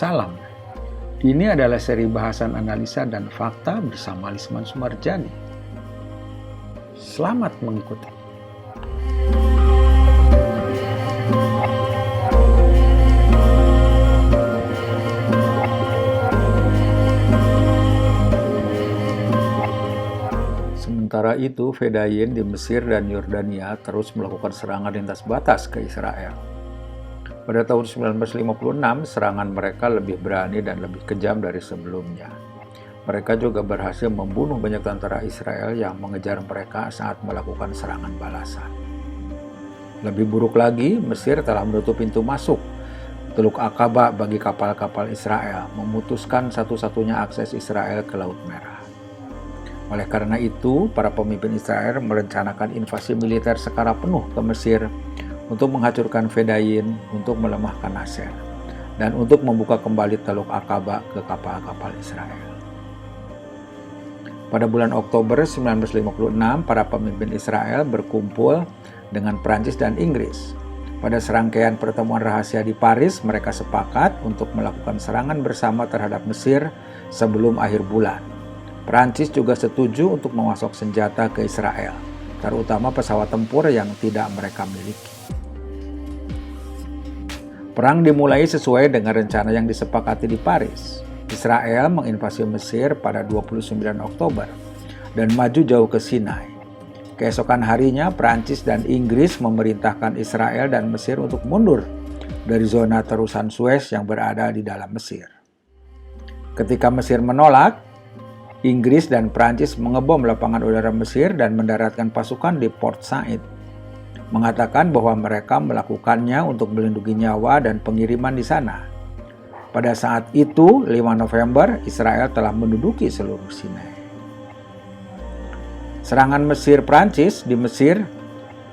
Salam. Ini adalah seri bahasan analisa dan fakta bersama Lisman Sumarjani. Selamat mengikuti. Sementara itu, Fedayeen di Mesir dan Yordania terus melakukan serangan lintas batas ke Israel. Pada tahun 1956, serangan mereka lebih berani dan lebih kejam dari sebelumnya. Mereka juga berhasil membunuh banyak tentara Israel yang mengejar mereka saat melakukan serangan balasan. Lebih buruk lagi, Mesir telah menutup pintu masuk Teluk Aqaba bagi kapal-kapal Israel, memutuskan satu-satunya akses Israel ke Laut Merah. Oleh karena itu, para pemimpin Israel merencanakan invasi militer skala penuh ke Mesir untuk menghancurkan Fedayeen, untuk melemahkan Nasser, dan untuk membuka kembali Teluk Aqaba ke kapal-kapal Israel. Pada bulan Oktober 1956, para pemimpin Israel berkumpul dengan Prancis dan Inggris. Pada serangkaian pertemuan rahasia di Paris, mereka sepakat untuk melakukan serangan bersama terhadap Mesir sebelum akhir bulan. Prancis juga setuju untuk memasok senjata ke Israel, terutama pesawat tempur yang tidak mereka miliki. Perang dimulai sesuai dengan rencana yang disepakati di Paris. Israel menginvasi Mesir pada 29 Oktober dan maju jauh ke Sinai. Keesokan harinya, Prancis dan Inggris memerintahkan Israel dan Mesir untuk mundur dari zona terusan Suez yang berada di dalam Mesir. Ketika Mesir menolak, Inggris dan Prancis mengebom lapangan udara Mesir dan mendaratkan pasukan di Port Said, mengatakan bahwa mereka melakukannya untuk melindungi nyawa dan pengiriman di sana. Pada saat itu, 5 November, Israel telah menduduki seluruh Sinai. Serangan Mesir-Prancis di Mesir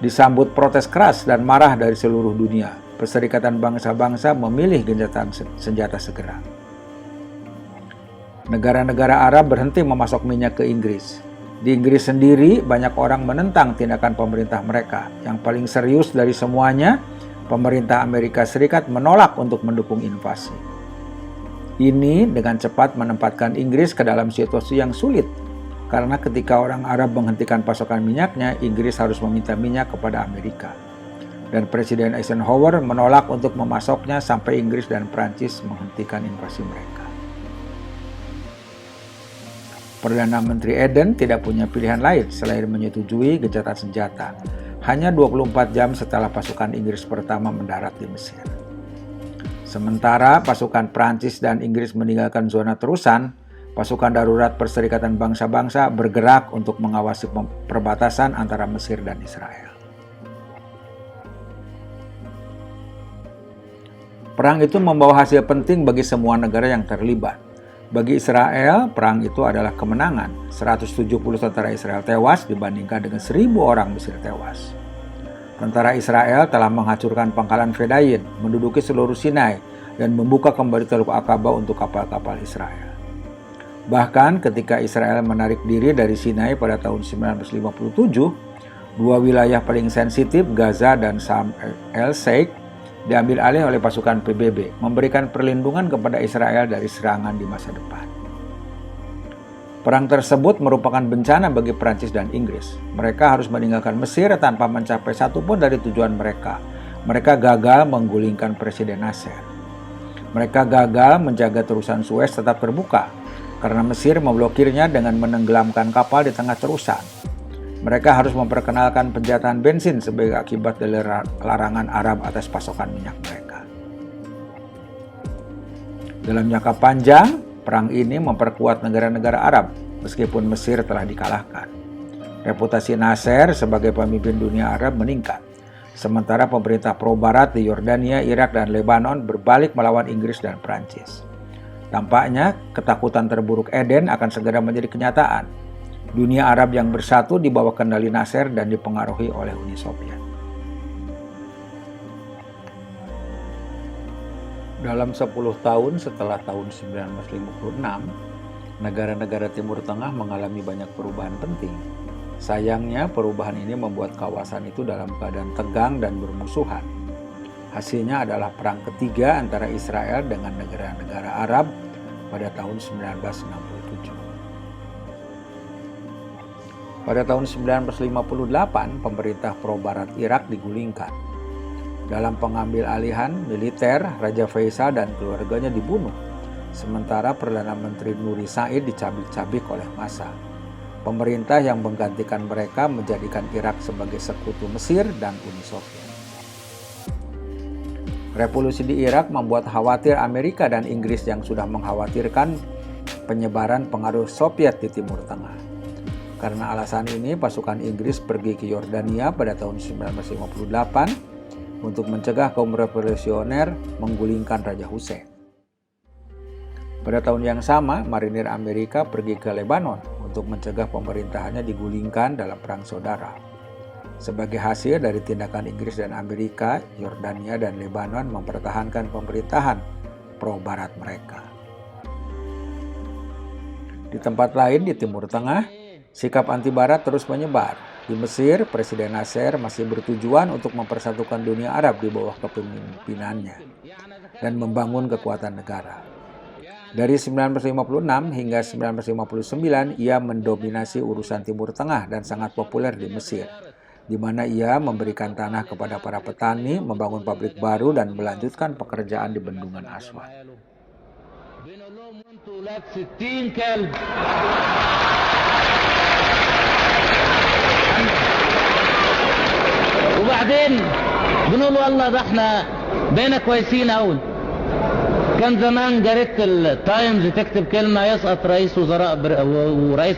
disambut protes keras dan marah dari seluruh dunia. Perserikatan bangsa-bangsa memilih gencatan senjata segera. Negara-negara Arab berhenti memasok minyak ke Inggris. Di Inggris sendiri, banyak orang menentang tindakan pemerintah mereka. Yang paling serius dari semuanya, pemerintah Amerika Serikat menolak untuk mendukung invasi. Ini dengan cepat menempatkan Inggris ke dalam situasi yang sulit, karena ketika orang Arab menghentikan pasokan minyaknya, Inggris harus meminta minyak kepada Amerika. Dan Presiden Eisenhower menolak untuk memasoknya sampai Inggris dan Prancis menghentikan invasi mereka. Perdana Menteri Eden tidak punya pilihan lain selain menyetujui gencatan senjata, hanya 24 jam setelah pasukan Inggris pertama mendarat di Mesir. Sementara pasukan Prancis dan Inggris meninggalkan zona terusan, pasukan darurat Perserikatan Bangsa-Bangsa bergerak untuk mengawasi perbatasan antara Mesir dan Israel. Perang itu membawa hasil penting bagi semua negara yang terlibat. Bagi Israel, perang itu adalah kemenangan. 170 tentara Israel tewas dibandingkan dengan 1.000 orang Mesir tewas. Tentara Israel telah menghancurkan pangkalan Fedayeen, menduduki seluruh Sinai, dan membuka kembali Teluk Aqaba untuk kapal-kapal Israel. Bahkan ketika Israel menarik diri dari Sinai pada tahun 1957, dua wilayah paling sensitif, Gaza dan Sharm el-Sheikh, diambil alih oleh pasukan PBB, memberikan perlindungan kepada Israel dari serangan di masa depan. Perang tersebut merupakan bencana bagi Prancis dan Inggris. Mereka harus meninggalkan Mesir tanpa mencapai satu pun dari tujuan mereka. Mereka gagal menggulingkan Presiden Nasser. Mereka gagal menjaga terusan Suez tetap terbuka, karena Mesir memblokirnya dengan menenggelamkan kapal di tengah terusan. Mereka harus memperkenalkan penjataan bensin sebagai akibat dari larangan Arab atas pasokan minyak mereka. Dalam jangka panjang, perang ini memperkuat negara-negara Arab, meskipun Mesir telah dikalahkan. Reputasi Nasser sebagai pemimpin dunia Arab meningkat, sementara pemerintah pro-barat di Yordania, Irak, dan Lebanon berbalik melawan Inggris dan Prancis. Tampaknya ketakutan terburuk Eden akan segera menjadi kenyataan. Dunia Arab yang bersatu di bawah kendali Nasser dan dipengaruhi oleh Uni Soviet. Dalam 10 tahun setelah tahun 1956, negara-negara Timur Tengah mengalami banyak perubahan penting. Sayangnya, perubahan ini membuat kawasan itu dalam keadaan tegang dan bermusuhan. Hasilnya adalah perang ketiga antara Israel dengan negara-negara Arab pada tahun 1967. Pada tahun 1958, pemerintah pro-Barat Irak digulingkan. Dalam pengambil alihan militer, Raja Faisal dan keluarganya dibunuh, sementara Perdana Menteri Nuri Said dicabik-cabik oleh massa. Pemerintah yang menggantikan mereka menjadikan Irak sebagai sekutu Mesir dan Uni Soviet. Revolusi di Irak membuat khawatir Amerika dan Inggris yang sudah mengkhawatirkan penyebaran pengaruh Soviet di Timur Tengah. Karena alasan ini, pasukan Inggris pergi ke Yordania pada tahun 1958 untuk mencegah kaum revolusioner menggulingkan Raja Hussein. Pada tahun yang sama, marinir Amerika pergi ke Lebanon untuk mencegah pemerintahannya digulingkan dalam perang saudara. Sebagai hasil dari tindakan Inggris dan Amerika, Yordania dan Lebanon mempertahankan pemerintahan pro-Barat mereka. Di tempat lain di Timur Tengah, sikap anti-Barat terus menyebar. Di Mesir, Presiden Nasser masih bertujuan untuk mempersatukan dunia Arab di bawah kepemimpinannya dan membangun kekuatan negara. Dari 1956 hingga 1959, ia mendominasi urusan Timur Tengah dan sangat populer di Mesir, di mana ia memberikan tanah kepada para petani, membangun pabrik baru, dan melanjutkan pekerjaan di bendungan Aswan. وبعدين بنقول والله ده احنا بقينا كويسين قوي. كان زمان جريدة التايمز تكتب كلمة يسقط رئيس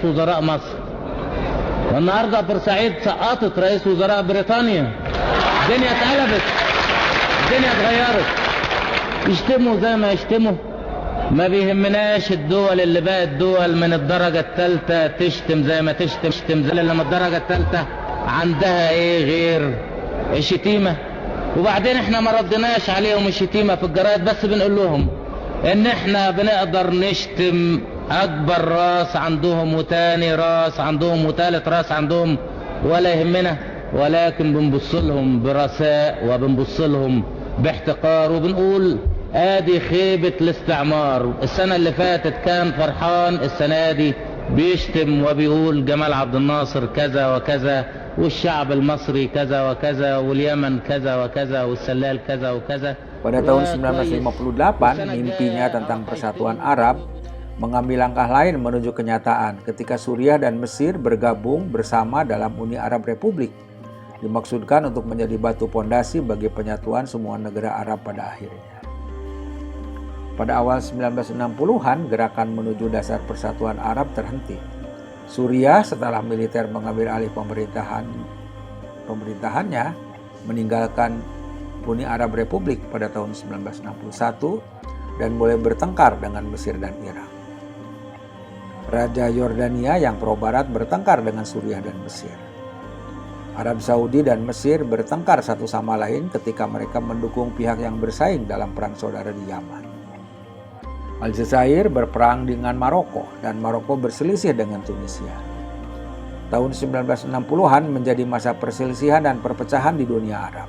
وزراء مصر. والنهارده بورسعيد سقطت رئيس وزراء بريطانيا. الدنيا اتقلبت، الدنيا اتغيرت. يشتموا زي ما يشتموا، ما بيهمناش الدول اللي بقت دول من الدرجة الثالثة تشتم زي ما تشتم زي اللي من الدرجة الثالثة عندها ايه غير الشتيمة. وبعدين احنا ما ردناش عليهم الشتيمة في الجرايد، بس بنقول لهم ان احنا بنقدر نشتم اكبر راس عندهم وتاني راس عندهم وتالت راس عندهم ولا يهمنا، ولكن بنبص لهم برثاء وبنبص لهم باحتقار وبنقول ادي خيبة الاستعمار. السنة اللي فاتت كان فرحان، السنة دي بيشتم وبيقول جمال عبد الناصر كذا وكذا والشعب المصري كذا وكذا واليمن كذا وكذا والسلال كذا وكذا. Pada tahun 1958, mimpinya tentang persatuan Arab mengambil langkah lain menuju kenyataan ketika Suriah dan Mesir bergabung bersama dalam Uni Arab Republik. Dimaksudkan untuk menjadi batu pondasi bagi penyatuan semua negara Arab pada akhirnya. Pada awal 1960-an, gerakan menuju dasar persatuan Arab terhenti. Suriah setelah militer mengambil alih pemerintahannya meninggalkan Uni Arab Republik pada tahun 1961 dan mulai bertengkar dengan Mesir dan Irak. Raja Yordania yang pro-Barat bertengkar dengan Suriah dan Mesir. Arab Saudi dan Mesir bertengkar satu sama lain ketika mereka mendukung pihak yang bersaing dalam perang saudara di Yaman. Aljazair berperang dengan Maroko dan Maroko berselisih dengan Tunisia. Tahun 1960-an menjadi masa perselisihan dan perpecahan di dunia Arab.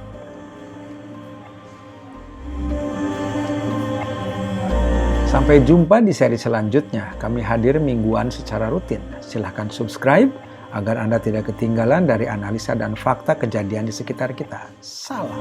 Sampai jumpa di seri selanjutnya. Kami hadir mingguan secara rutin. Silahkan subscribe agar Anda tidak ketinggalan dari analisa dan fakta kejadian di sekitar kita. Salam.